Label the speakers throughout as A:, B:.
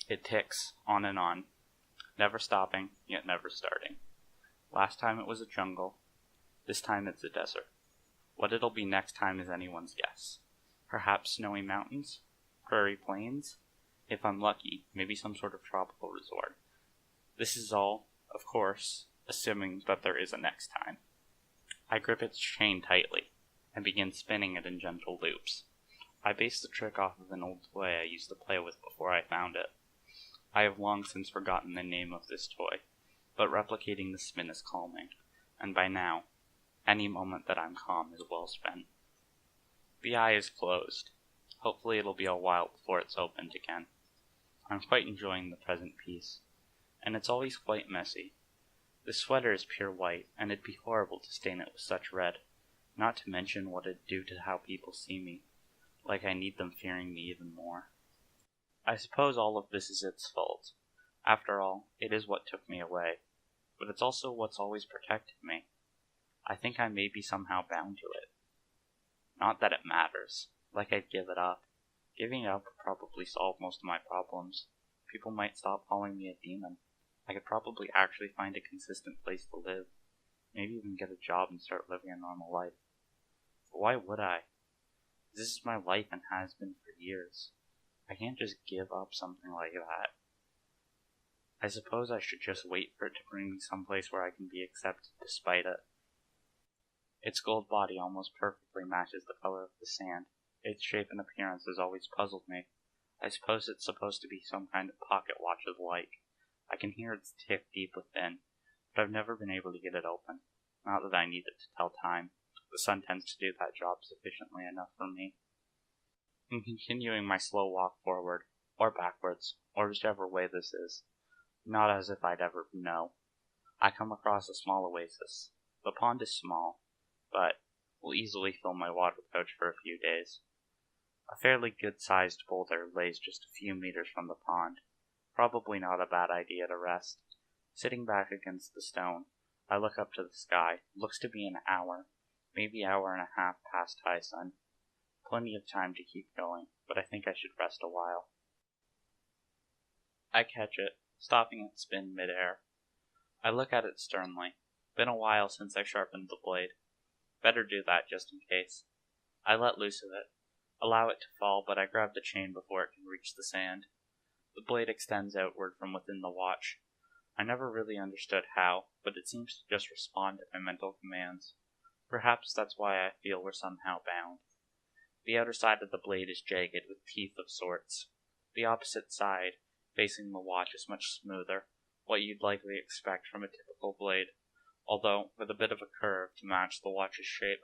A: It ticks on, never stopping, yet never starting. Last time it was a jungle, this time it's a desert. What it'll be next time is anyone's guess. Perhaps snowy mountains? Prairie plains? If I'm lucky, maybe some sort of tropical resort. This is all, of course, assuming that there is a next time. I grip its chain tightly and begin spinning it in gentle loops. I base the trick off of an old toy I used to play with before I found it. I have long since forgotten the name of this toy, but replicating the spin is calming, and by now, any moment that I'm calm is well spent. The eye is closed. Hopefully it'll be a while before it's opened again. I'm quite enjoying the present peace, and it's always quite messy. This sweater is pure white, and it'd be horrible to stain it with such red, not to mention what it'd do to how people see me, like I need them fearing me even more. I suppose all of this is its fault. After all, it is what took me away, but it's also what's always protected me. I think I may be somehow bound to it. Not that it matters, like I'd give it up. Giving it up would probably solve most of my problems. People might stop calling me a demon. I could probably actually find a consistent place to live, maybe even get a job and start living a normal life. But why would I? This is my life and has been for years. I can't just give up something like that. I suppose I should just wait for it to bring me someplace where I can be accepted despite it. Its gold body almost perfectly matches the color of the sand. Its shape and appearance has always puzzled me. I suppose it's supposed to be some kind of pocket watch of like. I can hear its tick deep within, but I've never been able to get it open. Not that I need it to tell time. The sun tends to do that job sufficiently enough for me. In continuing my slow walk forward, or backwards, or whichever way this is, not as if I'd ever know, I come across a small oasis. The pond is small, but will easily fill my water pouch for a few days. A fairly good-sized boulder lays just a few meters from the pond. Probably not a bad idea to rest. Sitting back against the stone, I look up to the sky. It looks to be an hour, maybe hour and a half past high sun. Plenty of time to keep going, but I think I should rest a while. I catch it, stopping its spin mid-air. I look at it sternly. Been a while since I sharpened the blade. Better do that just in case. I let loose of it, allow it to fall, but I grab the chain before it can reach the sand. The blade extends outward from within the watch. I never really understood how, but it seems to just respond to my mental commands. Perhaps that's why I feel we're somehow bound. The outer side of the blade is jagged with teeth of sorts. The opposite side, facing the watch, is much smoother, what you'd likely expect from a typical blade, although with a bit of a curve to match the watch's shape.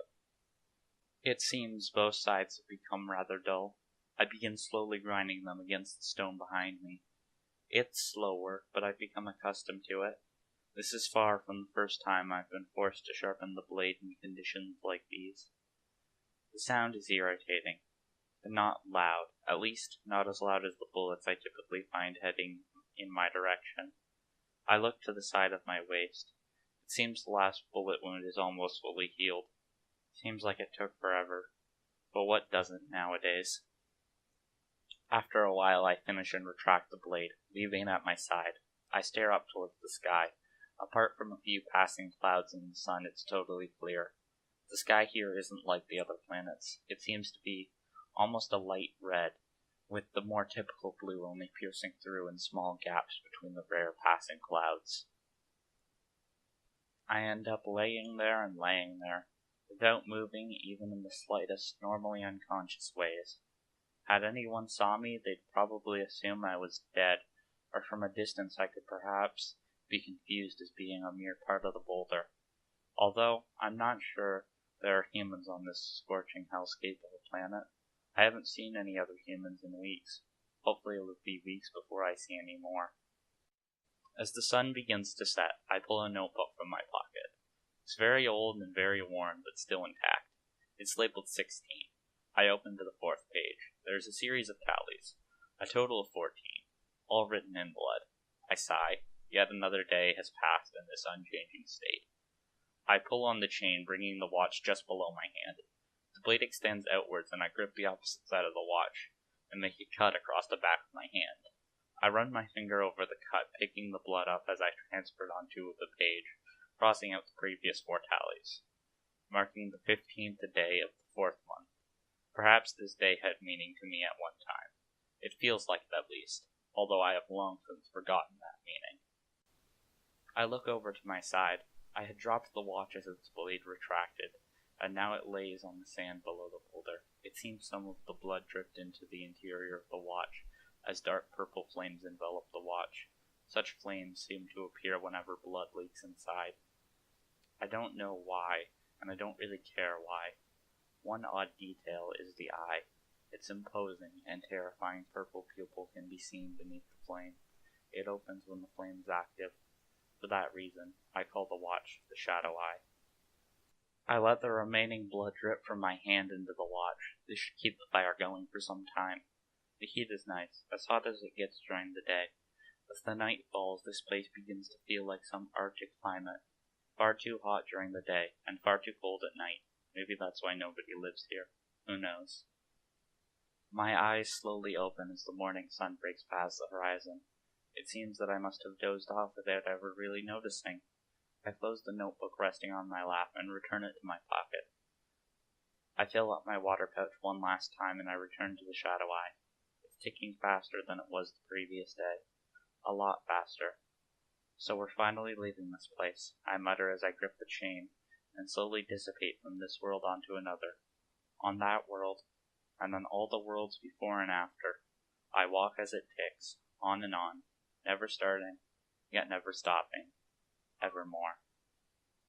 A: It seems both sides have become rather dull. I begin slowly grinding them against the stone behind me. It's slow work, but I've become accustomed to it. This is far from the first time I've been forced to sharpen the blade in conditions like these. The sound is irritating, but not loud, at least not as loud as the bullets I typically find heading in my direction. I look to the side of my waist. It seems the last bullet wound is almost fully healed. Seems like it took forever, but what doesn't nowadays? After a while I finish and retract the blade, leaving it at my side. I stare up towards the sky. Apart from a few passing clouds in the sun, it's totally clear. The sky here isn't like the other planets. It seems to be almost a light red, with the more typical blue only piercing through in small gaps between the rare passing clouds. I end up laying there, without moving even in the slightest, normally unconscious ways. Had anyone saw me, they'd probably assume I was dead, or from a distance I could perhaps be confused as being a mere part of the boulder. Although I'm not sure there are humans on this scorching hellscape of a planet. I haven't seen any other humans in weeks. Hopefully it'll be weeks before I see any more. As the sun begins to set, I pull a notebook from my pocket. It's very old and very worn, but still intact. It's labeled 16. I open to the 4th page. There's a series of tallies, a total of 14, all written in blood. I sigh. Yet another day has passed in this unchanging state. I pull on the chain, bringing the watch just below my hand. The blade extends outwards, and I grip the opposite side of the watch and make a cut across the back of my hand. I run my finger over the cut, picking the blood up as I transferred onto the page, crossing out the previous 4 tallies, marking the 15th day of the 4th month. Perhaps this day had meaning to me at one time. It feels like it at least, although I have long since forgotten that meaning. I look over to my side. I had dropped the watch as its blade retracted, and now it lays on the sand below the boulder. It seems some of the blood dripped into the interior of the watch, as dark purple flames envelop the watch. Such flames seem to appear whenever blood leaks inside. I don't know why, and I don't really care why. One odd detail is the eye. Its imposing and terrifying purple pupil can be seen beneath the flame. It opens when the flame is active. For that reason, I call the watch the Shadow Eye. I let the remaining blood drip from my hand into the watch. This should keep the fire going for some time. The heat is nice, as hot as it gets during the day. As the night falls, this place begins to feel like some Arctic climate. Far too hot during the day, and far too cold at night. Maybe that's why nobody lives here. Who knows? My eyes slowly open as the morning sun breaks past the horizon. It seems that I must have dozed off without ever really noticing. I close the notebook resting on my lap and return it to my pocket. I fill up my water pouch one last time and I return to the Shadow Eye. It's ticking faster than it was the previous day. A lot faster. So we're finally leaving this place, I mutter as I grip the chain, and slowly dissipate from this world onto another. On that world, and on all the worlds before and after, I walk as it ticks, on and on, never starting, yet never stopping, evermore.